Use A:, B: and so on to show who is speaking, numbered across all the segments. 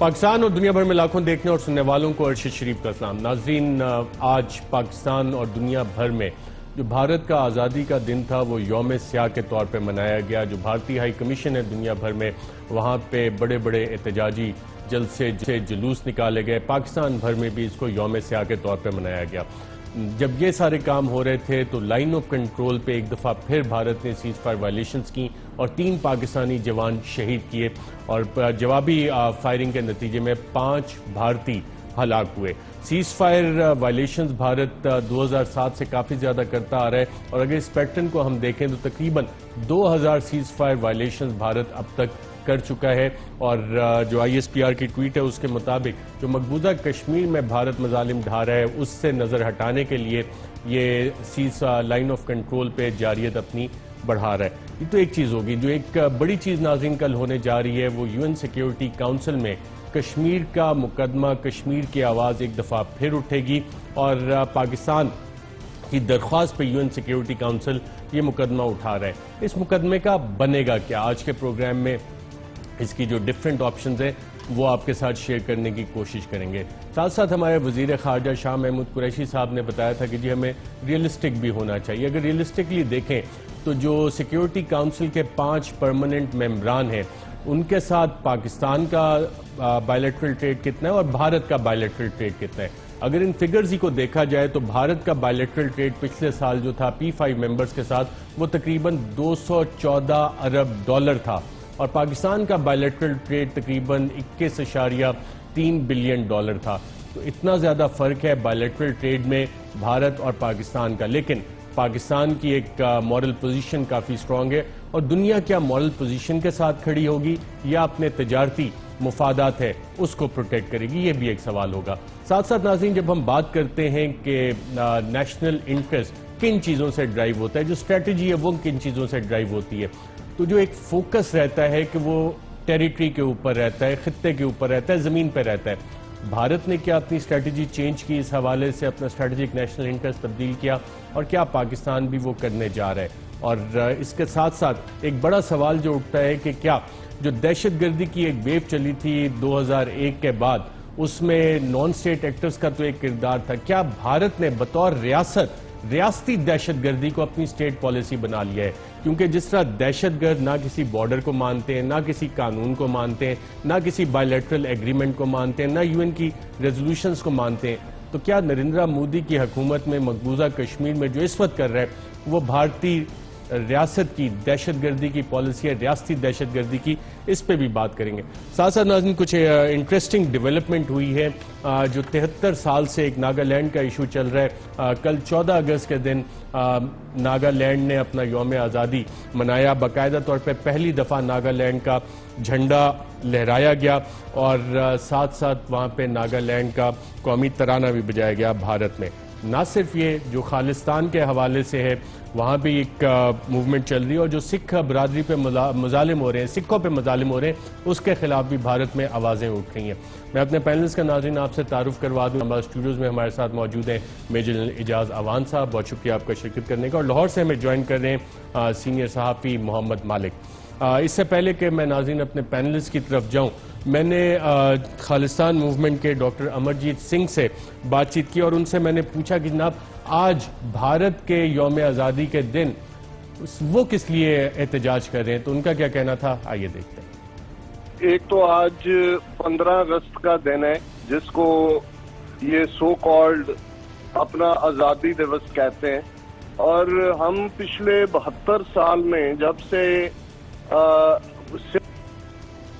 A: پاکستان اور دنیا بھر میں لاکھوں دیکھنے اور سننے والوں کو ارشد شریف کا سلام۔ ناظرین، آج پاکستان اور دنیا بھر میں جو بھارت کا آزادی کا دن تھا وہ یوم سیاہ کے طور پہ منایا گیا۔ جو بھارتی ہائی کمیشن ہے دنیا بھر میں، وہاں پہ بڑے بڑے احتجاجی جلسے جلوس نکالے گئے۔ پاکستان بھر میں بھی اس کو یوم سیاہ کے طور پہ منایا گیا۔ جب یہ سارے کام ہو رہے تھے تو لائن آف کنٹرول پہ ایک دفعہ پھر بھارت نے سیز فائر وائلیشنز کی اور 3 پاکستانی جوان شہید کیے اور جوابی فائرنگ کے نتیجے میں 5 بھارتی ہلاک ہوئے۔ سیز فائر وائلیشنز بھارت 2007 سے کافی زیادہ کرتا آ رہا ہے، اور اگر اس پیٹرن کو ہم دیکھیں تو تقریباً 2000 سیز فائر وائلیشنز بھارت اب تک کر چکا ہے، اور جو ISPR کی ٹویٹ ہے اس کے مطابق جو مقبوضہ کشمیر میں بھارت مظالم ڈھا رہا ہے اس سے نظر ہٹانے کے لیے یہ سیز لائن آف کنٹرول پہ جارحیت اپنی بڑھا رہا ہے۔ یہ تو ایک چیز ہوگی۔ جو ایک بڑی چیز ناظرین کل ہونے جا رہی ہے وہ UN سیکیورٹی کونسل میں کشمیر کا مقدمہ، کشمیر کی آواز ایک دفعہ پھر اٹھے گی، اور پاکستان کی درخواست پہ UN سیکیورٹی کونسل یہ مقدمہ اٹھا رہا ہے۔ اس مقدمے کا بنے گا کیا؟ آج کے پروگرام میں اس کی جو ڈیفرنٹ آپشنز ہیں وہ آپ کے ساتھ شیئر کرنے کی کوشش کریں گے۔ ساتھ ساتھ ہمارے وزیر خارجہ شاہ محمود قریشی صاحب نے بتایا تھا کہ جی ہمیں ریئلسٹک بھی ہونا چاہیے۔ اگر ریئلسٹکلی دیکھیں تو جو سیکیورٹی کونسل کے 5 پرماننٹ ممبران ہیں ان کے ساتھ پاکستان کا بائیلیٹرل ٹریڈ کتنا ہے اور بھارت کا بائیلیٹرل ٹریڈ کتنا ہے۔ اگر ان فگرز ہی کو دیکھا جائے تو بھارت کا بائیلیٹرل ٹریڈ پچھلے سال جو تھا P5 ممبرز کے ساتھ وہ تقریباً $214 ارب تھا، اور پاکستان کا بائیلیٹرل ٹریڈ تقریباً $21.3 بلین تھا۔ تو اتنا زیادہ فرق ہے بائیلیٹرل ٹریڈ میں بھارت اور پاکستان کا، لیکن پاکستان کی ایک مورل پوزیشن کافی سٹرونگ ہے، اور دنیا کیا مورل پوزیشن کے ساتھ کھڑی ہوگی یا اپنے تجارتی مفادات ہے اس کو پروٹیکٹ کرے گی؟ یہ بھی ایک سوال ہوگا۔ ساتھ ساتھ ناظرین، جب ہم بات کرتے ہیں کہ نیشنل انٹرسٹ کن چیزوں سے ڈرائیو ہوتا ہے، جو اسٹریٹجی ہے وہ کن چیزوں سے ڈرائیو ہوتی ہے، تو جو ایک فوکس رہتا ہے کہ وہ ٹیریٹری کے اوپر رہتا ہے، خطے کے اوپر رہتا ہے، زمین پہ رہتا ہے۔ بھارت نے کیا اپنی اسٹریٹجی چینج کی اس حوالے سے، اپنا اسٹریٹجک نیشنل انٹرسٹ تبدیل کیا، اور کیا پاکستان بھی وہ کرنے جا رہا ہے؟ اور اس کے ساتھ ساتھ ایک بڑا سوال جو اٹھتا ہے کہ کیا جو دہشت گردی کی ایک ویو چلی تھی 2001 کے بعد، اس میں نان اسٹیٹ ایکٹرز کا تو ایک کردار تھا، کیا بھارت نے بطور ریاستی دہشت گردی کو اپنی اسٹیٹ پالیسی بنا لیا ہے؟ کیونکہ جس طرح دہشت گرد نہ کسی بارڈر کو مانتے ہیں، نہ کسی قانون کو مانتے ہیں، نہ کسی بائیلیٹرل ایگریمنٹ کو مانتے ہیں، نہ UN کی ریزولوشنز کو مانتے ہیں، تو کیا نریندرا مودی کی حکومت میں مقبوضہ کشمیر میں جو اس وقت کر رہا ہے وہ بھارتی ریاست کی دہشت گردی کی پالیسی ہے، ریاستی دہشت گردی کی؟ اس پہ بھی بات کریں گے۔ ساتھ ساتھ ناظرین کچھ انٹرسٹنگ ڈیولپمنٹ ہوئی ہے۔ جو 73 سال سے ایک ناگالینڈ کا ایشو چل رہا ہے، کل 14 اگست کے دن ناگالینڈ نے اپنا یوم آزادی منایا۔ باقاعدہ طور پہ پہلی دفعہ ناگالینڈ کا جھنڈا لہرایا گیا، اور ساتھ ساتھ وہاں پہ ناگالینڈ کا قومی ترانہ بھی بجایا گیا بھارت میں۔ نہ صرف یہ، جو خالستان کے حوالے سے ہے وہاں بھی ایک موومنٹ چل رہی ہے، اور جو سکھ برادری پہ مظالم ہو رہے ہیں، سکھوں پہ مظالم ہو رہے ہیں، اس کے خلاف بھی بھارت میں آوازیں اٹھ رہی ہیں۔ میں اپنے پینلز کا ناظرین آپ سے تعارف کروا دوں۔ ہمارے اسٹوڈیوز میں ہمارے ساتھ موجود ہیں میجر جنرل اعجاز اعوان صاحب، بہت شکریہ آپ کا شرکت کرنے کا، اور لاہور سے ہمیں جوائن کر رہے ہیں سینئر صحافی محمد مالک۔ اس سے پہلے کہ میں ناظرین اپنے پینلز کی طرف جاؤں، میں نے خالستان موومنٹ کے ڈاکٹر امرجیت سنگھ سے بات چیت کی، اور ان سے میں نے پوچھا کہ جناب آج بھارت کے یوم آزادی کے دن وہ کس لیے احتجاج کر رہے ہیں، تو ان کا کیا کہنا تھا، آئیے دیکھتے ہیں۔
B: ایک تو آج 15 اگست کا دن ہے جس کو یہ سو کالڈ اپنا آزادی دیوس کہتے ہیں، اور ہم پچھلے 72 سال میں جب سے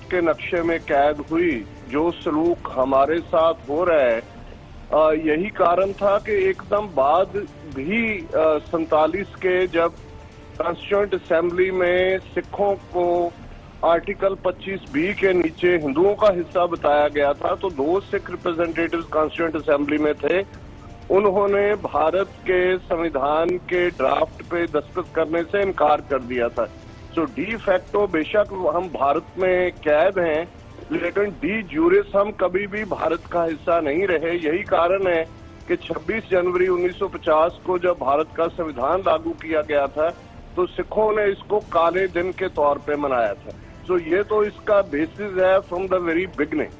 B: کے نقشے میں قید ہوئی، جو سلوک ہمارے ساتھ ہو رہا ہے، یہی کارن تھا کہ ایک دم بعد بھی 47 کے جب کانسٹیٹیوئنٹ اسمبلی میں سکھوں کو آرٹیکل 25B کے نیچے ہندوؤں کا حصہ بتایا گیا تھا، تو 2 سکھ ریپرزینٹیٹیوز کانسٹیٹیوئنٹ اسمبلی میں تھے، انہوں نے بھارت کے سمویدھان کے ڈرافٹ پہ دستخط کرنے سے انکار کر دیا تھا۔ سو ڈی فیکٹو بے شک ہم بھارت میں قید ہیں، لیکن ڈی جیورس ہم کبھی بھی بھارت کا حصہ نہیں رہے۔ یہی کارن ہے کہ 26 جنوری 1950 کو جب بھارت کا سمویدھان لاگو کیا گیا تھا تو سکھوں نے اس کو کالے دن کے طور پہ منایا تھا۔ سو یہ تو اس کا بیسس ہے فرام دا ویری بگننگ۔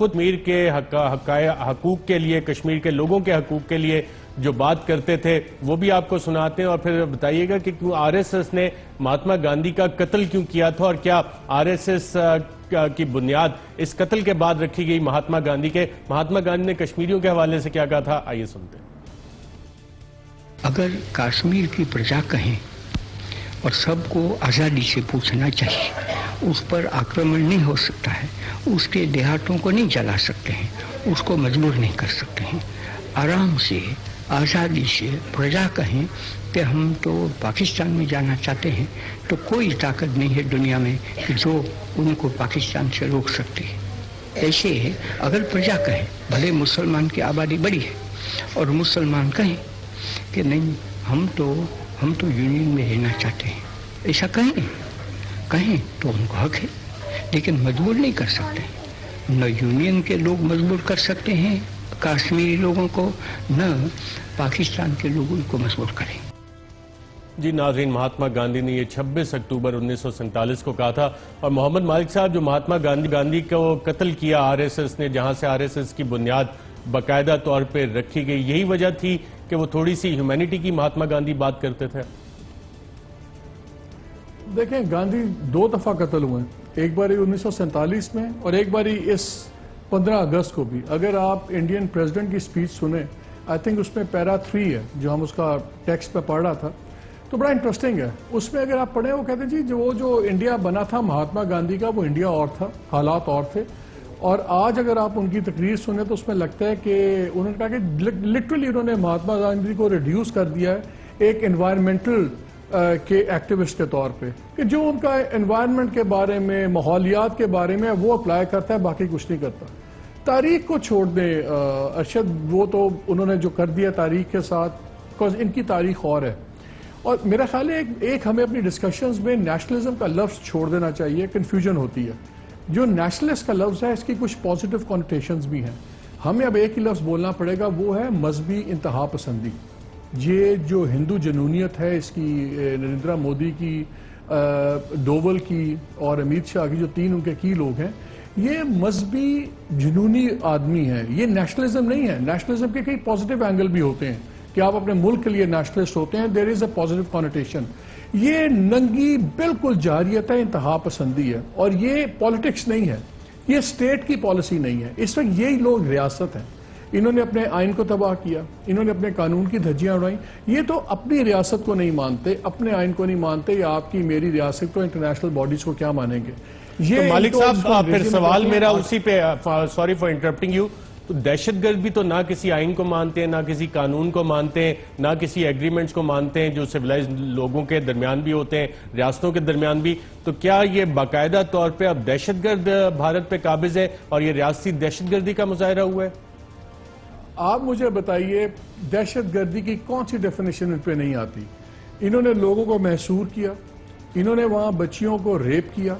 A: خود کشمیر کے حقوق کے لیے، کشمیر کے لوگوں کے حقوق کے لیے جو بات کرتے تھے وہ بھی آپ کو سناتے ہیں، اور پھر بتائیے گا کہ کیوں آر ایس ایس نے مہاتما گاندھی کا قتل کیوں کیا تھا، اور کیا آر ایس ایس کی بنیاد اس قتل کے بعد رکھی گئی مہاتما گاندھی کے؟ مہاتما گاندھی نے کشمیریوں کے حوالے سے کیا کہا تھا، آئیے سنتے ہیں۔
C: اگر کشمیر کی پرجا کہیں اور سب کو آزادی سے پوچھنا چاہیے، اس پر آکرمن نہیں ہو سکتا ہے، اس کے دیہاتوں کو نہیں جلا سکتے ہیں، اس کو مجبور نہیں کر سکتے ہیں، آرام سے آزادی سے پرجا کہیں کہ ہم تو پاکستان میں جانا چاہتے ہیں، تو کوئی طاقت نہیں ہے دنیا میں کہ جو ان کو پاکستان سے روک سکتی ہے۔ ایسے اگر پرجا کہیں، بھلے مسلمان کی آبادی بڑی ہے اور مسلمان کہیں کہ نہیں ہم تو یونین میں رہنا چاہتے ہیں، ایسا کہیں تو ان کو حق ہے، لیکن مجبور نہیں کر سکتے۔ نہ یونین کے لوگ مجبور کر سکتے ہیں کشمیری لوگوں کو، نہ پاکستان کے لوگ ان کو مجبور کریں۔
A: جی ناظرین، مہاتما گاندھی نے یہ 26 اکتوبر 1947 کو کہا تھا، اور محمد مالک صاحب جو مہاتما گاندھی کو قتل کیا آر ایس ایس نے، جہاں سے آر ایس ایس کی بنیاد باقاعدہ طور پہ رکھی گئی، یہی وجہ تھی کہ وہ تھوڑی سی ہیومینٹی کی مہاتما گاندھی بات کرتے تھے؟
D: دیکھیں، گاندھی 2 دفعہ قتل ہوئے ہیں، ایک باری 1947 میں اور ایک باری اس 15 اگست کو بھی۔ اگر آپ انڈین پریزیڈنٹ کی سپیچ سنیں، آئی تھنک اس میں پیرا 3 ہے جو ہم اس کا ٹیکسٹ پہ پڑھ رہا تھا، تو بڑا انٹرسٹنگ ہے۔ اس میں اگر آپ پڑھیں، وہ کہتے ہیں جی وہ جو انڈیا بنا تھا مہاتما گاندھی کا، وہ انڈیا اور تھا، حالات اور تھے، اور آج اگر آپ ان کی تقریر سنیں تو اس میں لگتا ہے کہ انہوں نے کہا کہ لٹرلی انہوں نے مہاتما گاندھی کو ریڈیوس کر دیا ہے ایک انوائرمنٹل کے ایکٹیوسٹ کے طور پہ، کہ جو ان کا انوائرمنٹ کے بارے میں، ماحولیات کے بارے میں وہ اپلائی کرتا ہے، باقی کچھ نہیں کرتا۔ تاریخ کو چھوڑ دیں ارشد، وہ تو انہوں نے جو کر دیا تاریخ کے ساتھ، بیکاز ان کی تاریخ اور ہے۔ اور میرا خیال ہے ایک ہمیں اپنی ڈسکشنز میں نیشنلزم کا لفظ چھوڑ دینا چاہیے، کنفیوژن ہوتی ہے۔ جو نیشنلسٹ کا لفظ ہے اس کی کچھ پازیٹیو کنوٹیشنز بھی ہیں، ہمیں اب ایک ہی لفظ بولنا پڑے گا، وہ ہے مذہبی انتہا پسندی۔ یہ جو ہندو جنونیت ہے، اس کی نریندرا مودی کی، ڈوول کی اور امیت شاہ کی، جو 3 ان کے کی لوگ ہیں، یہ مذہبی جنونی آدمی ہیں، یہ نیشنلزم نہیں ہے۔ نیشنلزم کے کئی پازیٹیو اینگل بھی ہوتے ہیں کہ آپ اپنے ملک کے لیے نیشنلسٹ ہوتے ہیں، دیر از اے پازیٹیو کنوٹیشن۔ یہ ننگی بالکل جاریت ہے، انتہا پسندی ہے، اور یہ پالیٹکس نہیں ہے، یہ اسٹیٹ کی پالیسی نہیں ہے۔ اس وقت یہی لوگ ریاست ہیں، انہوں نے اپنے آئین کو تباہ کیا، انہوں نے اپنے قانون کی دھجیاں اڑائیں، یہ تو اپنی ریاست کو نہیں مانتے، اپنے آئین کو نہیں مانتے، یا آپ کی میری ریاست کو انٹرنیشنل باڈیز کو کیا مانیں گے؟
A: تو مالک صاحب پھر سوال میرا اسی پہ، سوری فار انٹرپٹنگ یو، تو دہشت گرد بھی تو نہ کسی آئین کو مانتے ہیں، نہ کسی قانون کو مانتے ہیں، نہ کسی ایگریمنٹس کو مانتے ہیں جو سویلائزڈ لوگوں کے درمیان بھی ہوتے ہیں، ریاستوں کے درمیان بھی، تو کیا یہ باقاعدہ طور پہ اب دہشت گرد بھارت پہ قابض ہے اور یہ ریاستی دہشت گردی کا مظاہرہ ہوا ہے؟
D: آپ مجھے بتائیے دہشت گردی کی کون سی ڈیفینیشن ان پہ نہیں آتی؟ انہوں نے لوگوں کو محصور کیا، انہوں نے وہاں بچیوں کو ریپ کیا،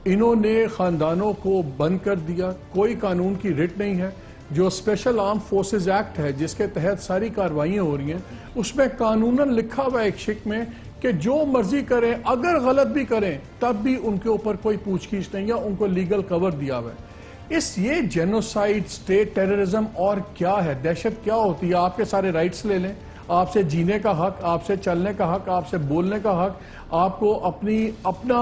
D: انہوں نے خاندانوں کو بند کر دیا، کوئی قانون کی رٹ نہیں ہے۔ جو اسپیشل آرم فورسز ایکٹ ہے جس کے تحت ساری کاروائیاں ہو رہی ہیں، اس میں قانوناً لکھا ہوا ایک شک میں کہ جو مرضی کریں، اگر غلط بھی کریں تب بھی ان کے اوپر کوئی پوچھ گچھ نہیں ہے، ان کو لیگل کور دیا ہوا ہے۔ یہ جینوسائیڈ، اسٹیٹ ٹیررزم اور کیا ہے؟ دہشت کیا ہوتی ہے؟ آپ کے سارے رائٹس لے لیں، آپ سے جینے کا حق، آپ سے چلنے کا حق، آپ سے بولنے کا حق، آپ کو اپنا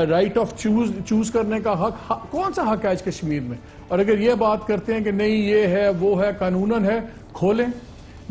D: رائٹ آف چوز کرنے کا حق، کون سا حق ہے آج کشمیر میں؟ اور اگر یہ بات کرتے ہیں کہ نہیں یہ ہے وہ ہے، قانوناً ہے، کھولیں۔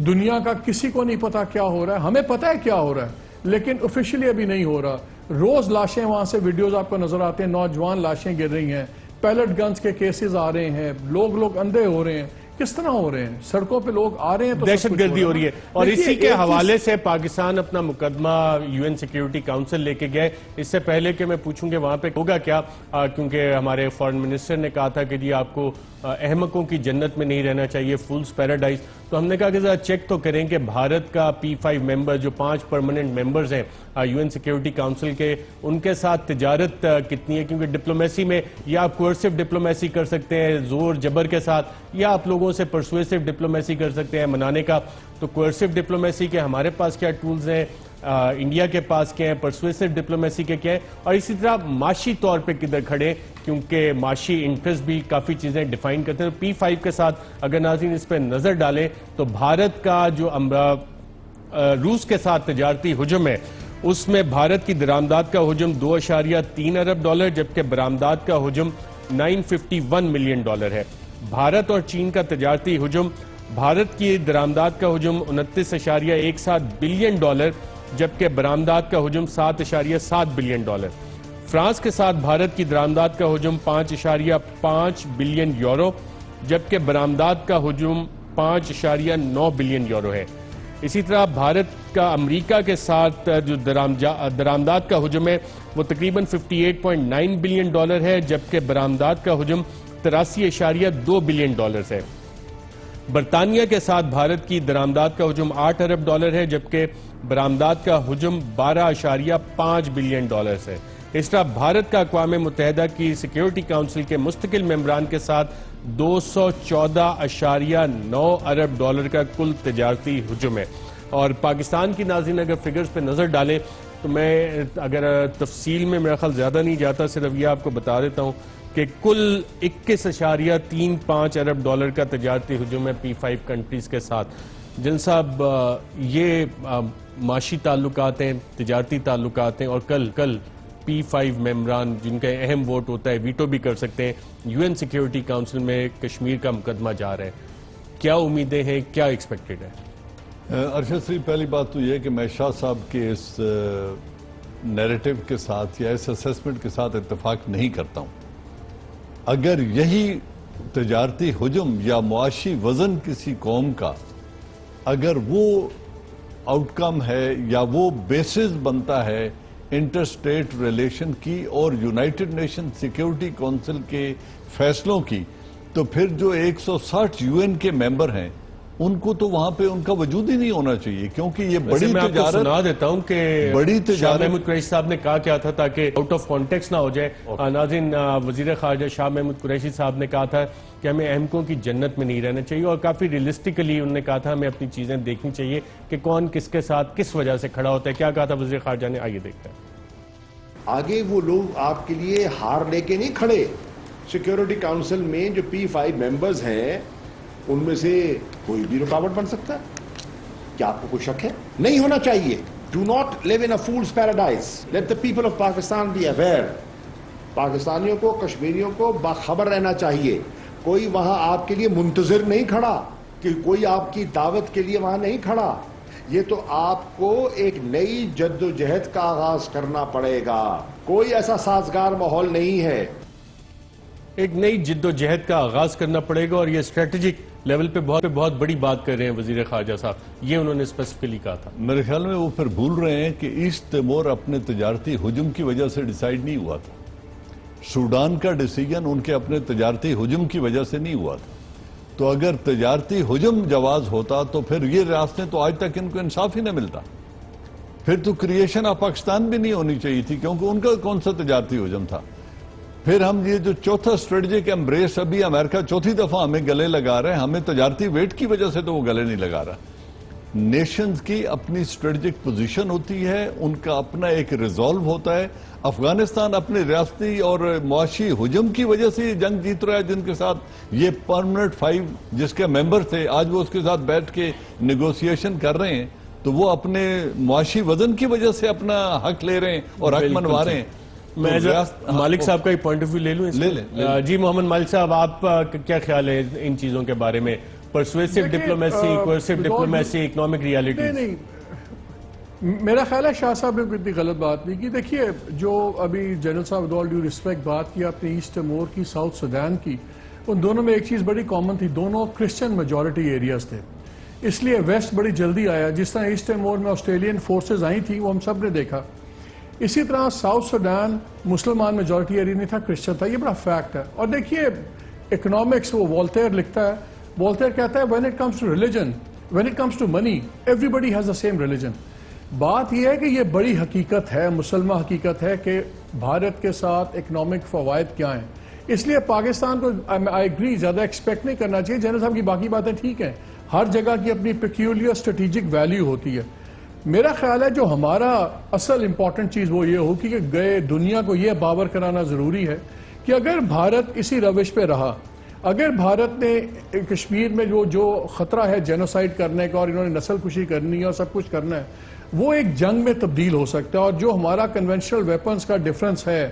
D: دنیا کا کسی کو نہیں پتا کیا ہو رہا ہے، ہمیں پتا ہے کیا ہو رہا ہے، لیکن آفیشلی ابھی نہیں ہو رہا۔ روز لاشیں وہاں سے ویڈیوز آپ کو نظر آتے ہیں، نوجوان لاشیں گر رہی ہیں، پیلٹ گنز کے کیسز آ رہے ہیں، لوگ اندھے ہو رہے ہیں۔ کس طرح ہو رہے ہیں؟ سڑکوں پہ لوگ آ رہے ہیں تو
A: دہشت گردی ہو رہی ہے، اور اسی کے حوالے سے پاکستان اپنا مقدمہ یو این سیکیورٹی کاؤنسل لے کے گئے۔ اس سے پہلے کہ میں پوچھوں کہ وہاں پہ ہوگا کیا، کیونکہ ہمارے فارن منسٹر نے کہا تھا کہ جی آپ کو احمقوں کی جنت میں نہیں رہنا چاہیے، فولز پیراڈائز، تو ہم نے کہا کہ ذرا چیک تو کریں کہ بھارت کا P5 ممبر، جو 5 پرماننٹ ممبرز ہیں یو این سیکیورٹی کاؤنسل کے، ان کے ساتھ تجارت کتنی ہے؟ کیونکہ ڈپلومیسی میں یا آپ کوئرسو ڈپلومیسی کر سکتے ہیں زور جبر کے ساتھ، یا آپ لوگوں سے پرسویسو ڈپلومیسی کر سکتے ہیں منانے کا۔ تو کوئرسو ڈپلومیسی کے ہمارے پاس کیا ٹولز ہیں؟ انڈیا کے پاس کیا ہے, پرسویسو ڈپلومیسی کے کیا ہے, اور اسی طرح معاشی طور پہ کدھر کھڑے, کیونکہ معاشی انٹرسٹ بھی کافی چیزیں ڈیفائن کرتے ہیں. P5 کے ساتھ اگر ناظرین اس پہ نظر ڈالیں تو بھارت کا جو روس کے ساتھ تجارتی حجم ہے, اس میں بھارت کی درآمدات کا حجم $2.3 ارب, جبکہ برآمدات کا حجم $951 ملین ہے. بھارت اور چین کا تجارتی حجم, بھارت کی درآمدات کا حجم $29.17 بلین, جبکہ برآمدات کا حجم $7.7 بلین. فرانس کے ساتھ بھارت کی درآمدات کا حجم €5.5 بلین, جبکہ برآمدات کا حجم €5.9 بلین ہے. اسی طرح بھارت کا امریکہ کے ساتھ جو درآمدات کا حجم ہے وہ تقریباً $58.9 بلین ہے, جبکہ برآمدات کا حجم $83.2 بلین ہے. برطانیہ کے ساتھ بھارت کی درآمدات کا حجم $8 ارب ہے, جبکہ برآمدات کا حجم $12.5 بلین ہے. اس طرح بھارت کا اقوام متحدہ کی سیکیورٹی کونسل کے مستقل ممبران کے ساتھ $214.9 ارب کا کل تجارتی حجم ہے. اور پاکستان کی ناظرین اگر فگرز پہ نظر ڈالیں تو میں اگر تفصیل میں میرا خیال زیادہ نہیں جاتا, صرف یہ آپ کو بتا دیتا ہوں کہ کل $21.35 ارب کا تجارتی حجم ہے P5 کنٹریز کے ساتھ. جن صاحب یہ معاشی تعلقات ہیں, تجارتی تعلقات ہیں, اور کل P5 ممبران جن کا اہم ووٹ ہوتا ہے ویٹو بھی کر سکتے ہیں, UN سیکیورٹی کونسل میں کشمیر کا مقدمہ جا رہا ہے. کیا امیدیں ہیں, کیا ایکسپیکٹڈ ہے؟
E: ارشد صاحب, پہلی بات تو یہ ہے کہ میں شاہ صاحب کے اس نیریٹو کے ساتھ یا اس اسیسمنٹ کے ساتھ اتفاق نہیں کرتا ہوں. اگر یہی تجارتی حجم یا معاشی وزن کسی قوم کا اگر وہ آؤٹ کم ہے یا وہ بیسز بنتا ہے انٹر اسٹیٹ ریلیشن کی اور یونائٹڈ نیشن سیکیورٹی کونسل کے فیصلوں کی, تو پھر جو 160 UN کے ممبر ہیں ان کو تو وہاں پہ ان کا وجود ہی نہیں ہونا چاہیے, کیونکہ یہ بڑی
A: میں آپ کو
E: تجارت
A: سنا دیتا ہوں کہ
E: بڑی
A: شاہ
E: تجارت
A: محمود قریشی صاحب نے کہا کیا تھا تاکہ آؤٹ آف کانٹیکس نہ ہو جائے. ناظرین, وزیر خارجہ شاہ محمود قریشی صاحب نے کہا تھا کہ ہمیں احمقوں کی جنت میں نہیں رہنا چاہیے, اور کافی ریئلسٹکلی انہوں نے کہا تھا ہمیں اپنی چیزیں دیکھنی چاہیے کہ کون کس کے ساتھ کس وجہ سے کھڑا ہوتا ہے. کیا کہا تھا وزیر خارجہ نے, آئیے دیکھتے ہیں.
F: آگے وہ لوگ آپ کے لیے ہار لے کے نہیں کھڑے. سیکیورٹی کونسل میں جو P5 ممبرز ہیں ان میں سے کوئی بھی رکاوٹ بن سکتا ہے. کیا آپ کو کوئی شک ہے؟ نہیں ہونا چاہیے. Do not live in a fool's paradise. Let the people of Pakistan be aware. پاکستانیوں کو, کشمیریوں کو باخبر رہنا چاہیے. کوئی وہاں آپ کے لیے منتظر نہیں کھڑا, کہ کوئی آپ کی دعوت کے لیے وہاں نہیں کھڑا. یہ تو آپ کو ایک نئی جد و جہد کا آغاز کرنا پڑے گا. کوئی ایسا سازگار ماحول نہیں ہے.
A: ایک نئی جد و جہد کا آغاز کرنا پڑے گا, اور یہ اسٹریٹجک لیول پہ بہت بڑی بات کر رہے ہیں وزیر خارجہ صاحب. یہ انہوں نے اسپیسیفکلی کہا تھا.
E: میرے خیال میں وہ پھر بھول رہے ہیں کہ ایسٹ تیمور اپنے تجارتی حجم کی وجہ سے ڈیسائیڈ نہیں ہوا تھا. سوڈان کا ڈیسیجن ان کے اپنے تجارتی حجم کی وجہ سے نہیں ہوا تھا. تو اگر تجارتی حجم جواز ہوتا تو پھر یہ ریاستیں تو آج تک ان کو انصاف ہی نہ ملتا. پھر تو کریشن آف پاکستان بھی نہیں ہونی چاہیے تھی, کیونکہ ان کا کون سا تجارتی حجم تھا. پھر ہم یہ جو چوتھا اسٹریٹجک ایمبریس, ابھی امریکہ چوتھی دفعہ ہمیں گلے لگا رہے ہیں, ہمیں تجارتی ویٹ کی وجہ سے تو وہ گلے نہیں لگا رہا. نیشنز کی اپنی اسٹریٹجک پوزیشن ہوتی ہے, ان کا اپنا ایک ریزالو ہوتا ہے. افغانستان اپنے ریاستی اور معاشی حجم کی وجہ سے یہ جنگ جیت رہا ہے, جن کے ساتھ یہ پرمنٹ 5 جس کے ممبر تھے آج وہ اس کے ساتھ بیٹھ کے نیگوسیشن کر رہے ہیں, تو وہ اپنے معاشی وزن کی وجہ سے اپنا حق لے رہے ہیں اور حق منوا رہے ہیں.
A: میں مالک صاحب کا ایک پوائنٹ آف ویو لے لوں. جی محمد مالک صاحب, آپ کیا خیال ہے ان چیزوں کے بارے میں؟ Persuasive diplomacy, coercive diplomacy, economic realities.
D: نہیں, میرا خیال ہے شاہ صاحب نے کوئی اتنی غلط بات نہیں کی. دیکھیے, جو ابھی جنرل صاحب ود آل ڈیو ریسپیکٹ بات کی آپ نے ایسٹ تیمور کی, ساؤتھ سوڈان کی, ان دونوں میں ایک چیز بڑی کامن تھی, دونوں کرسچن میجورٹی ایریاز تھے, اس لیے ویسٹ بڑی جلدی آیا. جس طرح ایسٹ تیمور میں آسٹریلین فورسز آئی تھیں وہ ہم سب نے دیکھا, اسی طرح ساؤتھ سوڈان مسلمان میجورٹی ایریا نہیں تھا, کرسچن تھا. یہ بڑا فیکٹ ہے. اور دیکھیے اکنامکس, وہ والٹیر لکھتا ہے, والٹیر کہتا ہے when it comes to religion, when it comes to money, everybody has the same religion. بات یہ ہے کہ یہ بڑی حقیقت ہے, مسلمہ حقیقت ہے کہ بھارت کے ساتھ اکنامک فوائد کیا ہیں. اس لیے پاکستان کو آئی ایگری زیادہ ایکسپیکٹ نہیں کرنا چاہیے. جنرل صاحب کی باقی باتیں ٹھیک ہیں, ہر جگہ کی اپنی پیکیولر اسٹریٹجک ویلیو ہوتی ہے. میرا خیال ہے جو ہمارا اصل امپورٹنٹ چیز وہ یہ ہوگی کہ گئے دنیا کو یہ باور کرانا ضروری ہے کہ اگر بھارت اسی روش پہ رہا، اگر بھارت نے کشمیر میں جو خطرہ ہے جینوسائیڈ کرنے کا اور انہوں نے نسل کشی کرنی ہے اور سب کچھ کرنا ہے، وہ ایک جنگ میں تبدیل ہو سکتا ہے. اور جو ہمارا کنونشنل ویپنز کا ڈیفرنس ہے،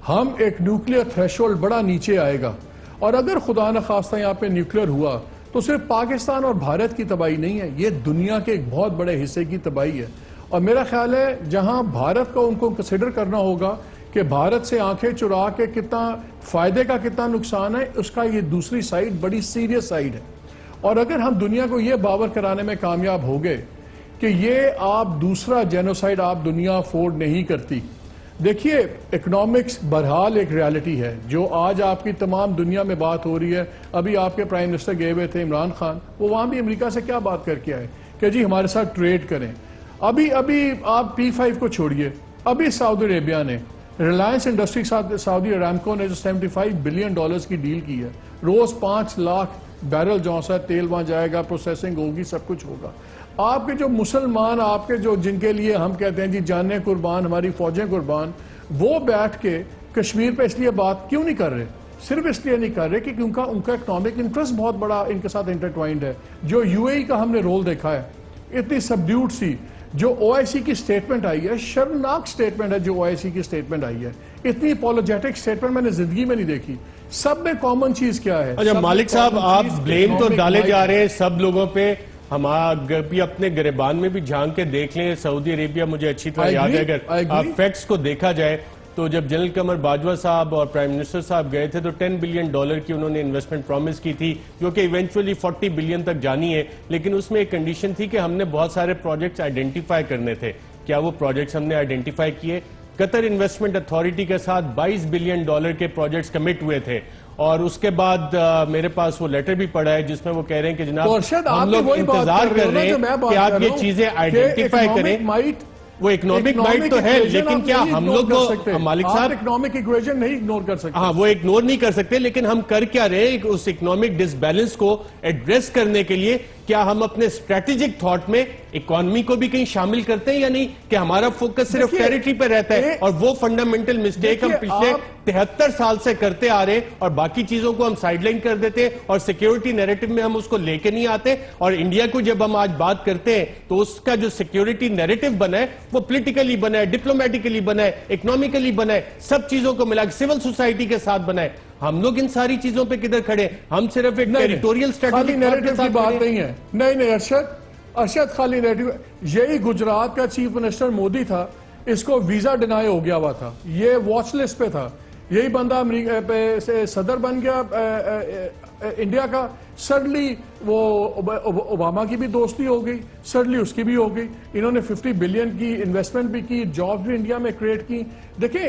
D: ہم ایک نیوکلیئر تھریشولڈ بڑا نیچے آئے گا. اور اگر خدا نخواستہ یہاں پہ نیوکلیئر ہوا تو صرف پاکستان اور بھارت کی تباہی نہیں ہے، یہ دنیا کے ایک بہت بڑے حصے کی تباہی ہے. اور میرا خیال ہے جہاں بھارت کو ان کو کنسیڈر کرنا ہوگا کہ بھارت سے آنکھیں چرا کے کتنا فائدے کا کتنا نقصان ہے، اس کا یہ دوسری سائیڈ بڑی سیریس سائیڈ ہے. اور اگر ہم دنیا کو یہ باور کرانے میں کامیاب ہو گئے کہ یہ آپ دوسرا جینوسائیڈ آپ دنیا افورڈ نہیں کرتی. دیکھیے اکنامکس بہرحال ایک ریالٹی ہے جو آج آپ کی تمام دنیا میں بات ہو رہی ہے. ابھی آپ کے پرائم منسٹر گئے ہوئے تھے عمران خان، وہ وہاں بھی امریکہ سے کیا بات کر کے آئے کہ جی ہمارے ساتھ ٹریڈ کریں. ابھی آپ P5 کو چھوڑیے، ابھی سعودی عربیہ نے ریلائنس انڈسٹری سعودی ارامکو نے جو $75 بلین کی ڈیل کی ہے، روز 5 لاکھ بیرل جو سا تیل وہاں جائے گا، پروسیسنگ ہوگی، سب کچھ ہوگا. آپ کے جو مسلمان آپ کے جو جن کے لیے ہم کہتے ہیں جی جانیں قربان، ہماری فوجیں قربان، وہ بیٹھ کے کشمیر پہ اس لیے بات کیوں نہیں کر رہے؟ صرف اس لیے نہیں کر رہے کہ ان کا اکنامک انٹرسٹ بہت بڑا ان کے ساتھ انٹرٹوائنڈ ہے. جو UAE کا ہم نے رول دیکھا ہے، اتنی سبڈیوٹ سی جو OIC کی سٹیٹمنٹ آئی ہے، شرمناک سٹیٹمنٹ ہے جو OIC کی سٹیٹمنٹ آئی ہے، اتنی اپولوجیٹک سٹیٹمنٹ میں نے زندگی میں نہیں دیکھی. سب میں کامن چیز کیا ہے؟
A: اچھا مالک صاحب، آپ بلیم تو ڈالے جا رہے ہیں سب لوگوں پہ. ہم بھی اپنے گریبان میں بھی جھانک کے دیکھ لیں. سعودی عربیہ مجھے اچھی طرح یاد ہے، اگر فیکٹس کو دیکھا جائے تو جب جنرل قمر باجوہ صاحب اور پرائم منسٹر صاحب گئے تھے تو $10 بلین کی انہوں نے انویسٹمنٹ پرومس کی تھی، جو کہ ایونچولی $40 بلین تک جانی ہے. لیکن اس میں ایک کنڈیشن تھی کہ ہم نے بہت سارے پروجیکٹس آئیڈینٹیفائی کرنے تھے. کیا وہ پروجیکٹس ہم نے آئیڈینٹیفائی کیے؟ قطر انویسٹمنٹ اتھارٹی کے ساتھ $22 بلین کے پروجیکٹس کمٹ ہوئے تھے. اور اس کے بعد میرے پاس وہ لیٹر بھی پڑا ہے جس میں وہ کہہ رہے ہیں کہ جناب ہم لوگ انتظار کر رہے ہیں کہ آپ یہ چیزیں آئیڈینٹیفائی کریں. وہ اکنامک مائٹ تو ہے، لیکن کیا ہم لوگ مالک صاحب
D: اکنامک ایکویشن نہیں اگنور کر سکتے؟
A: ہاں وہ اگنور نہیں کر سکتے، لیکن ہم کر کیا رہے ہیں اس اکنامک ڈس بیلنس کو ایڈریس کرنے کے لیے؟ کیا ہم اپنے اسٹریٹجک تھاٹ میں اکانومی کو بھی کہیں شامل کرتے ہیں یا نہیں؟ کہ ہمارا فوکس صرف ٹیریٹری پہ رہتا ہے اور وہ فنڈامنٹل مسٹیک ہم پچھلے 73 سال سے کرتے آ رہے ہیں اور باقی چیزوں کو ہم سائیڈ لائن کر دیتے ہیں اور سیکیورٹی نیریٹو میں ہم اس کو لے کے نہیں آتے. اور انڈیا کو جب ہم آج بات کرتے ہیں تو اس کا جو سیکیورٹی نیریٹو بنا ہے وہ پولیٹیکلی بنا ہے، ڈپلومیٹیکلی بنا ہے، اکنامیکلی بنا ہے، سب چیزوں کو ملا کے سول سوسائٹی کے ساتھ بنا ہے. ہم لوگ ان ساری چیزوں پہ کدھر کھڑے؟ ہم صرف ایک ٹیریٹوریل
D: خالی نیریٹو کی بات نہیں ہے. نہیں ارشد خالی نیریٹو. یہی گجرات کا چیف منسٹر مودی تھا، اس کو ویزا ڈینائی ہو گیا ہوا تھا، یہ واچ لسٹ پہ تھا. یہی بندہ امریکہ سے صدر بن گیا انڈیا کا، سڈنلی وہ اوباما کی بھی دوستی ہو گئی، سڈنلی اس کی بھی ہو گئی. انہوں نے $50 بلین کی انویسٹمنٹ بھی کی، جاب بھی انڈیا میں کریٹ کی. دیکھیں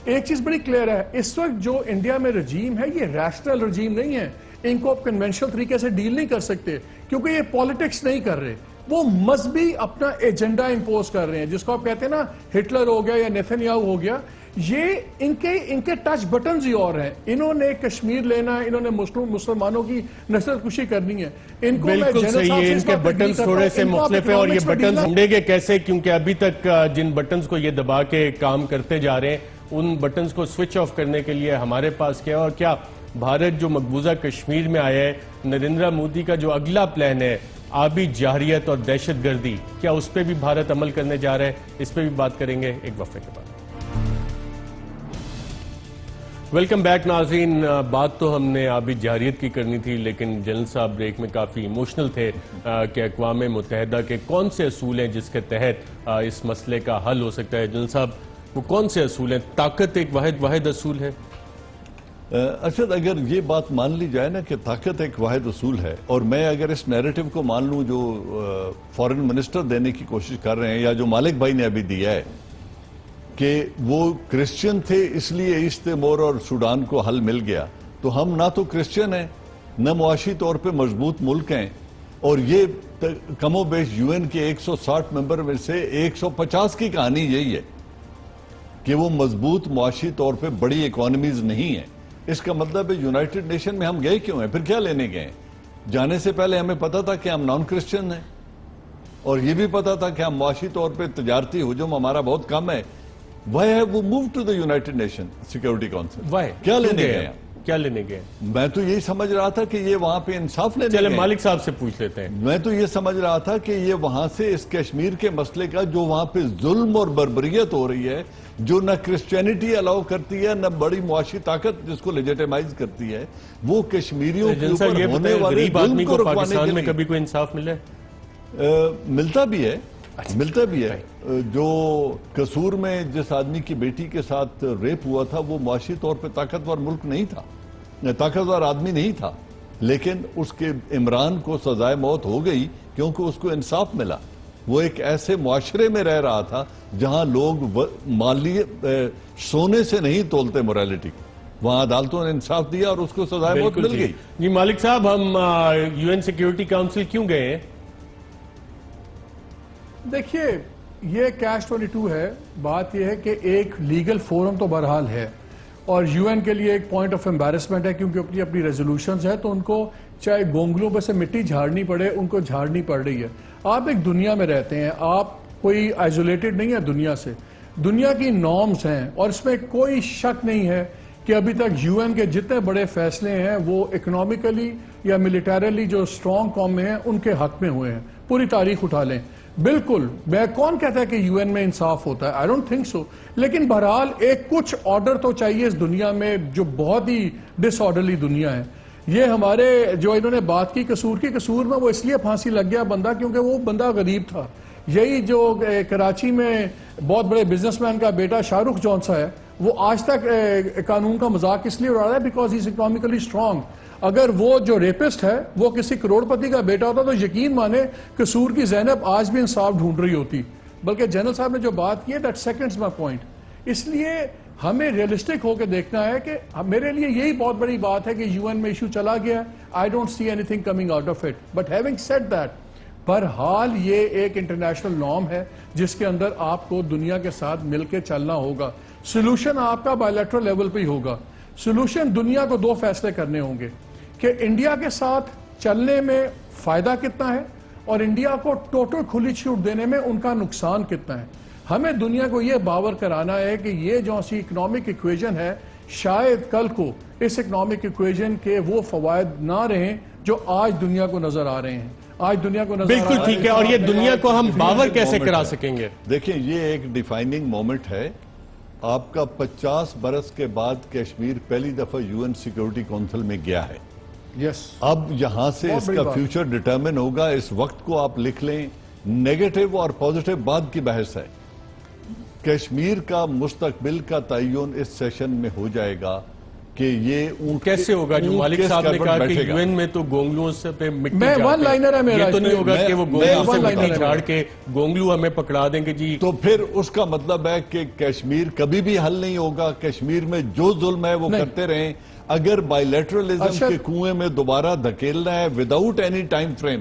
D: ایک چیز بڑی کلیئر ہے، اس وقت جو انڈیا میں رجیم ہے یہ ریشنل رجیم نہیں ہے. ان کو آپ کنونشنل طریقے سے ڈیل نہیں کر سکتے کیونکہ یہ پالیٹکس نہیں کر رہے، وہ مذہبی اپنا ایجنڈا امپوز کر رہے ہیں، جس کو آپ کہتے ہیں نا ہٹلر ہو گیا یا نیتنیاہو ہو گیا. یہ ان کے ٹچ بٹنز ہی اور ہیں. انہوں نے کشمیر لینا ہے، انہوں نے مسلمانوں کی نسل کشی کرنی ہے. ان کو
A: بالکل صحیح ہے، ان کے بٹنز تھوڑے سے مختلف ہیں اور یہ بٹنز ڈھونڈے گے کیسے؟ کیونکہ ابھی تک جن بٹنز کو یہ دبا کے کام کرتے جا رہے ہیں ان بٹنز کو سوئچ آف کرنے کے لیے ہمارے پاس کیا؟ اور کیا بھارت جو مقبوضہ کشمیر میں آیا ہے، نریندر مودی کا جو اگلا پلان ہے آبی جارحیت اور دہشت گردی، کیا اس پہ بھی بھارت عمل کرنے جا رہا ہے؟ اس پہ بھی بات کریں گے ایک وقفے کے بعد. ویلکم بیک ناظرین. بات تو ہم نے آبی جارحیت کی کرنی تھی، لیکن جنرل صاحب بریک میں کافی ایموشنل تھے کہ اقوام متحدہ کے کون سے اصول ہیں جس کے تحت اس مسئلے کا حل ہو سکتا ہے. جنرل صاحب وہ کون سے اصول ہیں؟ طاقت ایک واحد اصول ہے.
E: ارشد اگر یہ بات مان لی جائے نا کہ طاقت ایک واحد اصول ہے، اور میں اگر اس نیریٹو کو مان لوں جو فورن منسٹر دینے کی کوشش کر رہے ہیں یا جو مالک بھائی نے ابھی دیا ہے کہ وہ کرسچن تھے اس لیے ایسٹ تیمور اور سوڈان کو حل مل گیا، تو ہم نہ تو کرسچن ہیں نہ معاشی طور پہ مضبوط ملک ہیں. اور یہ کم و بیش UN کے 160 ممبر میں سے 150 کی کہانی یہی ہے کہ وہ مضبوط معاشی طور پہ بڑی اکانومیز نہیں ہیں. اس کا مطلب ہے یونائٹڈ نیشن میں ہم گئے کیوں ہیں؟ پھر کیا لینے گئے ہیں؟ جانے سے پہلے ہمیں پتا تھا کہ ہم نان کرسچن ہیں. اور یہ بھی پتا تھا کہ ہم معاشی طور پہ تجارتی حجم ہمارا بہت کم ہے. وہ move to the United Nation Security Council. کیا لینے گئے ہیں؟
A: کیا لینے گئے؟
E: میں تو یہی سمجھ رہا تھا کہ یہ وہاں پہ انصاف لینے
A: چلے
E: گئے.
A: مالک صاحب سے پوچھ لیتے ہیں.
E: میں تو یہ سمجھ رہا تھا کہ یہ وہاں سے اس کشمیر کے مسئلے کا جو وہاں پہ ظلم اور بربریت ہو رہی ہے, جو نہ کرسچینٹی الاؤ کرتی ہے نہ بڑی معاشی طاقت جس کو لیجیٹیمائز کرتی ہے, وہ کشمیریوں کے اوپر ہونے والے
A: غریب آدمی
E: ظلم
A: کو
E: کو رکوانے
A: پاکستان
E: کے
A: میں
E: لیے
A: کبھی کوئی انصاف ملے؟
E: ملتا بھی ہے. جو قصور میں جس آدمی کی بیٹی کے ساتھ ریپ ہوا تھا وہ معاشی طور پہ طاقتور ملک نہیں تھا, طاقتور آدمی نہیں تھا, لیکن اس کے عمران کو سزائے موت ہو گئی کیونکہ اس کو انصاف ملا. وہ ایک ایسے معاشرے میں رہ رہا تھا جہاں لوگ مالی سونے سے نہیں تولتے موریلٹی. وہاں عدالتوں نے انصاف دیا اور اس کو سزائے موت مل گئی.
A: جی مالک صاحب, ہم یو این سیکیورٹی کاؤنسل کیوں گئے ہیں؟
D: دیکھیے یہ کیش 22 ہے. بات یہ ہے کہ ایک لیگل فورم تو بہرحال ہے اور یو این کے لیے ایک پوائنٹ آف امبیرسمنٹ ہے کیونکہ اپنی ریزولوشنز ہیں تو ان کو چاہے گونگلوں پہ سے مٹی جھاڑنی پڑے ان کو جھاڑنی پڑ رہی ہے. آپ ایک دنیا میں رہتے ہیں, آپ کوئی آئزولیٹڈ نہیں ہے دنیا سے. دنیا کی نارمز ہیں اور اس میں کوئی شک نہیں ہے کہ ابھی تک یو این کے جتنے بڑے فیصلے ہیں وہ اکنامیکلی یا ملیٹریلی جو اسٹرانگ قوم میں ہیں ان کے حق میں ہوئے ہیں. پوری تاریخ اٹھا لیں. بالکل, میں کون کہتا ہے کہ یو این میں انصاف ہوتا ہے؟ I don't think so. لیکن بہرحال ایک کچھ آرڈر تو چاہیے اس دنیا میں جو بہت ہی ڈس آرڈرلی دنیا ہے. یہ ہمارے جو انہوں نے بات کی قصور میں وہ اس لیے پھانسی لگ گیا بندہ کیونکہ وہ بندہ غریب تھا. یہی جو کراچی میں بہت بڑے بزنس مین کا بیٹا شاہ رخ جون سا ہے وہ آج تک قانون کا مذاق اس لیے اڑا رہا ہے because he is economically strong. اگر وہ جو ریپسٹ ہے وہ کسی کروڑ پتی کا بیٹا ہوتا تو یقین مانے قصور کی زینب آج بھی انصاف ڈھونڈ رہی ہوتی. بلکہ جنرل صاحب نے جو بات کی ہے دیٹ سیکنڈز مائی پوائنٹ. اس لیے ہمیں ریئلسٹک ہو کے دیکھنا ہے کہ میرے لیے یہی بہت بڑی بات ہے کہ یو این میں ایشو چلا گیا. I don't see any thing coming out of it. But having said that, بہرحال یہ ایک انٹرنیشنل نارم ہے جس کے اندر آپ کو دنیا کے ساتھ مل کے چلنا ہوگا. سولوشن آپ کا بائیلیٹرل لیول پہ ہی ہوگا. سولوشن دنیا کو دو فیصلے کرنے ہوں گے کہ انڈیا کے ساتھ چلنے میں فائدہ کتنا ہے اور انڈیا کو ٹوٹل کھلی چھوٹ دینے میں ان کا نقصان کتنا ہے. ہمیں دنیا کو یہ باور کرانا ہے کہ یہ جو سی اکنامک ایکویژن ہے شاید کل کو اس اکنامک ایکویژن کے وہ فوائد نہ رہیں جو آج دنیا کو نظر آ رہے ہیں. آج دنیا کو نظر
A: بالکل ٹھیک ہے. اور یہ دنیا کو ہم باور کیسے کرا سکیں گے؟
E: دیکھیں یہ ایک ڈیفائننگ مومنٹ ہے. آپ کا 50 برس کے بعد کشمیر پہلی دفعہ یو این سیکورٹی کونسل میں گیا ہے.
D: یس,
E: اب یہاں سے اس کا فیوچر ڈٹرمن ہوگا. اس وقت کو آپ لکھ لیں, نیگیٹو اور پوزیٹو بعد کی بحث ہے. کشمیر کا مستقبل کا تعین اس سیشن میں ہو جائے گا کہ یہ
A: کیسے ہوگا. جو مالک صاحب نے کہا کہ یو این میں تو گونگلوں سے پہ مٹی
D: میں ون لائنر ہے میرا,
A: یہ تو نہیں ہوگا کہ وہ گونگلوں سے مٹی جھاڑ کے گونگلو ہمیں پکڑا دیں گے. جی
E: تو پھر اس کا مطلب ہے کہ کشمیر کبھی بھی حل نہیں ہوگا. کشمیر میں جو ظلم ہے وہ کرتے رہیں. اگر بائیلیٹرلزم کے کنویں میں دوبارہ دھکیلنا ہے without any time frame,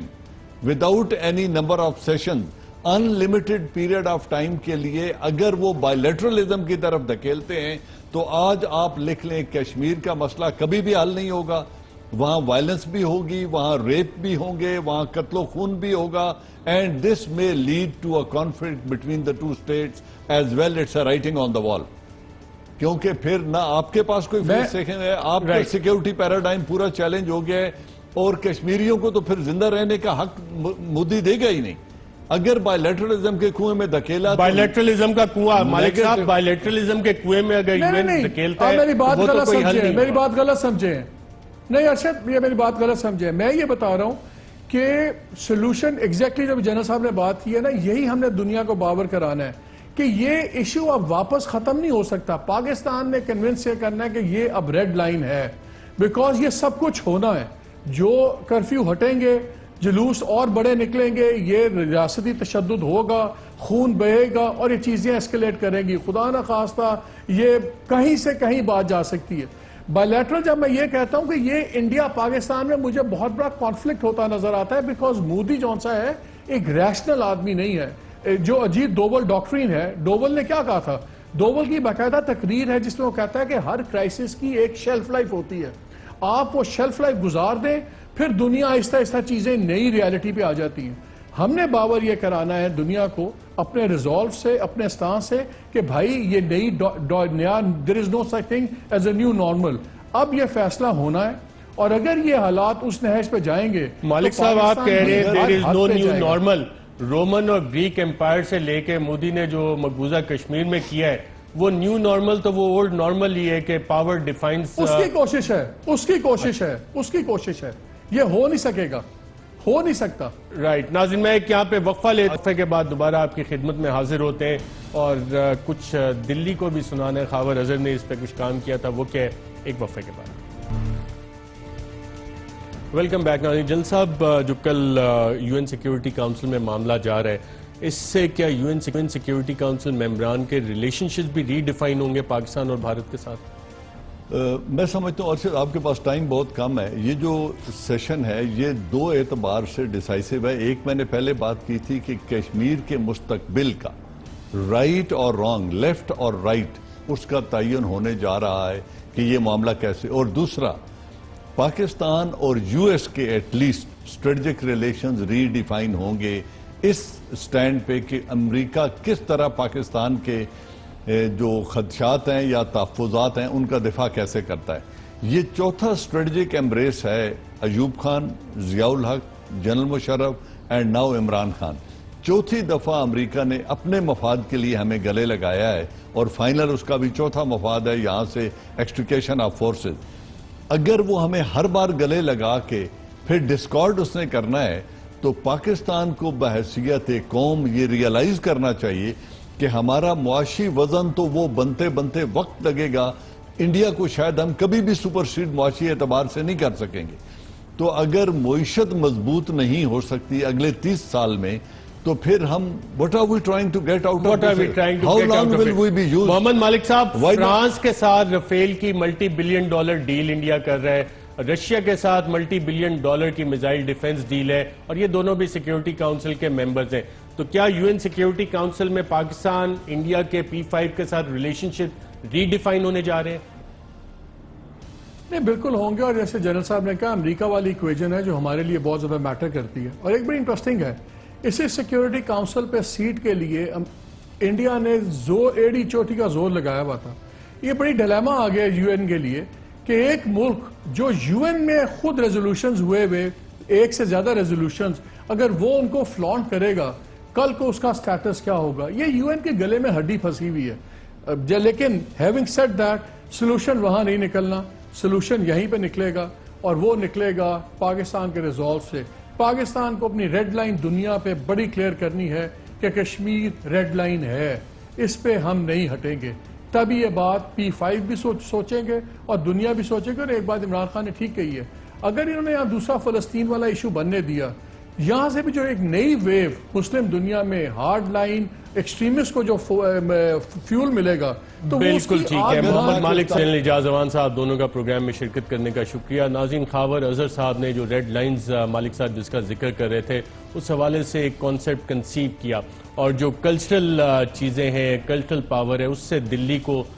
E: without any number of session, in limited period of time کے لیے اگر وہ بائیلیٹرلزم کی طرف دھکیلتے ہیں تو آج آپ لکھ لیں کشمیر کا مسئلہ کبھی بھی حل نہیں ہوگا. وہاں وائلنس بھی ہوگی, وہاں ریپ بھی ہوں گے, وہاں قتل و خون بھی ہوگا. And this may lead to a conflict between the two states as well. It's a writing on the wall. کیونکہ پھر نہ آپ کے پاس کوئی فیس سیکنڈ ہے, آپ کا سیکیورٹی پیراڈائم پورا چیلنج ہو گیا ہے اور کشمیریوں کو تو پھر زندہ رہنے کا حق مودی دے گا ہی نہیں. اگر بائیلیٹرلزم کے کنویں میں دھکیلا,
A: بائیلیٹرلزم کا کنواں مالک صاحب, بائیلیٹرلزم کے کنویں میں اگر یو این دھکیلتا ہے
D: میری بات
A: وہ تو کوئی حل نہیں.
D: میری بات غلط سمجھے نہیں ارشد, یہ میری بات غلط سمجھے. میں یہ بتا رہا ہوں کہ سولوشن ایگزیکٹلی جب جنرل صاحب نے بات کی ہے نا, یہی ہم نے دنیا کو باور کرانا ہے کہ یہ ایشو اب واپس ختم نہیں ہو سکتا. پاکستان نے کنونس یہ کرنا ہے کہ یہ اب ریڈ لائن ہے بیکاز یہ سب کچھ ہونا ہے. جو کرفیو ہٹیں گے, جلوس اور بڑے نکلیں گے, یہ ریاستی تشدد ہوگا, خون بہے گا اور یہ چیزیں اسکیلیٹ کریں گی. خدا نہ خواستہ یہ کہیں سے کہیں بات جا سکتی ہے. بائیلیٹرل جب میں یہ کہتا ہوں کہ یہ انڈیا پاکستان میں مجھے بہت بڑا کانفلکٹ ہوتا نظر آتا ہے بیکاز مودی جون سا ہے ایک ریشنل آدمی نہیں ہے. جو اجیت ڈوبل ڈاکٹرین ہے, ڈوبل نے کیا کہا تھا, ڈوبل کی باقاعدہ تقریر ہے جس میں وہ کہتا ہے کہ ہر کرائسس کی ایک شیلف لائف ہوتی ہے. آپ وہ شیلف لائف گزار دیں, پھر دنیا آہستہ آہستہ چیزیں نئی ریالٹی پہ آ جاتی ہیں. ہم نے باور یہ کرانا ہے دنیا کو اپنے ریزولو سے, اپنے اسٹانس سے کہ بھائی یہ نیا there is no such thing as a new normal. اب یہ فیصلہ ہونا ہے, اور اگر یہ حالات اس نہج پہ جائیں گے.
A: مالک صاحب آپ کہہ رہے ہیں دیر is know new normal. Roman اور گریک امپائر سے لے کے مودی نے جو مقبوضہ کشمیر میں کیا ہے وہ نیو نارمل تو وہ اولڈ نارمل ہی ہے کہ پاور ڈیفائنس.
D: اس کی کوشش ہے, اس کی کوشش ہے. یہ ہو نہیں سکے گا, ہو نہیں سکتا.
A: رائٹ. ناظرین میں ایک یہاں پہ وقفہ وقفے کے بعد دوبارہ آپ کی خدمت میں حاضر ہوتے ہیں اور کچھ دلی کو بھی سنانا ہے. خاور اظہر نے اس پہ کچھ کام کیا تھا, وہ کیا ہے, ایک وقفے کے بعد. Welcome back. ناظرین جن صاحب, جو کل یو این سیکیورٹی کاؤنسل میں معاملہ جا رہا ہے, اس سے کیا یو این سیکیورٹی کاؤنسل ممبران کے ریلیشن شپ بھی ری ڈیفائن ہوں گے پاکستان اور بھارت کے ساتھ؟
E: میں سمجھتا ہوں, اور آپ کے پاس ٹائم بہت کم ہے. یہ جو سیشن ہے یہ دو اعتبار سے ڈیسائسو ہے. ایک میں نے پہلے بات کی تھی کہ کشمیر کے مستقبل کا رائٹ اور رانگ, لیفٹ اور رائٹ, اس کا تعین ہونے جا رہا ہے کہ یہ معاملہ کیسے. اور دوسرا, پاکستان اور یو ایس کے at least strategic relations redefine ہوں گے اس سٹینڈ پہ کہ امریکہ کس طرح پاکستان کے جو خدشات ہیں یا تحفظات ہیں ان کا دفاع کیسے کرتا ہے. یہ چوتھا اسٹریٹجک ایمبریس ہے ایوب خان, ضیاء الحق, general Musharraf and now Imran Khan. چوتھی دفعہ امریکہ نے اپنے مفاد کے لیے ہمیں گلے لگایا ہے اور فائنل اس کا بھی چوتھا مفاد ہے یہاں سے ایکسٹریکیشن آف فورسز. اگر وہ ہمیں ہر بار گلے لگا کے پھر ڈسکارڈ اس نے کرنا ہے تو پاکستان کو بحیثیت قوم یہ ریئلائز کرنا چاہیے کہ ہمارا معاشی وزن تو وہ بنتے بنتے وقت لگے گا. انڈیا کو شاید ہم کبھی بھی سپرسیڈ معاشی اعتبار سے نہیں کر سکیں گے. تو اگر معیشت مضبوط نہیں ہو سکتی اگلے 30 سال میں تو پھر ہم what are we trying to get out of it? How long will we be used?
A: محمد مالک صاحب, فرانس کے ساتھ رفیل کی multi billion dollar deal India کر رہا ہے, رشیا کے ساتھ ملٹی بلین ڈالر کی میزائل ڈیفنس ڈیل ہے, اور یہ دونوں بھی سیکیورٹی کاؤنسل کے ممبرز ہیں. تو کیا یو این سیکیورٹی کاؤنسل میں پاکستان انڈیا کے P5 کے ساتھ ریلیشن شپ ری ڈیفائن ہونے جا رہے ہیں؟
D: نہیں, بالکل ہوں گے. اور جیسے جنرل صاحب نے کہا, امریکہ والی ایکویژن ہے جو ہمارے لیے بہت زیادہ میٹر کرتی ہے. اور ایک بڑی انٹرسٹنگ ہے, اسی سیکیورٹی کاؤنسل پہ سیٹ کے لیے انڈیا نے ایڑی چوٹی کا زور لگایا ہوا تھا. یہ بڑی ڈیلیما آ گیا یو این کے لیے کہ ایک ملک جو یو این میں خود ریزولوشنز ہوئے ایک سے زیادہ ریزولوشنز, اگر وہ ان کو فلانٹ کرے گا کل کو اس کا سٹیٹس کیا ہوگا. یہ یو این کے گلے میں ہڈی پھنسی ہوئی ہے. لیکن ہیونگ سیڈ دیٹ, سلوشن وہاں نہیں نکلنا, سلوشن یہیں پہ نکلے گا, اور وہ نکلے گا پاکستان کے ریزولو سے. پاکستان کو اپنی ریڈ لائن دنیا پہ بڑی کلیئر کرنی ہے کہ کشمیر ریڈ لائن ہے, اس پہ ہم نہیں ہٹیں گے. تب یہ بات P5 بھی سوچیں گے اور دنیا بھی سوچے گے. اور ایک بات عمران خان نے ٹھیک کہی ہے, اگر انہوں نے یہاں دوسرا فلسطین والا ایشو بننے دیا, یہاں سے بھی جو ایک نئی ویو مسلم دنیا میں ہارڈ لائن ایکسٹریمسٹ کو جو فیول ملے گا تو
A: بالکل ٹھیک ہے. محمد مالک سے اعجاز امان صاحب دونوں کا پروگرام میں شرکت کرنے کا شکریہ. ناظرین, خاور اظہر صاحب نے جو ریڈ لائنز مالک صاحب جس کا ذکر کر رہے تھے اس حوالے سے ایک کانسیپٹ کنسیو کیا, اور جو کلچرل چیزیں ہیں, کلچرل پاور ہے, اس سے دلی کو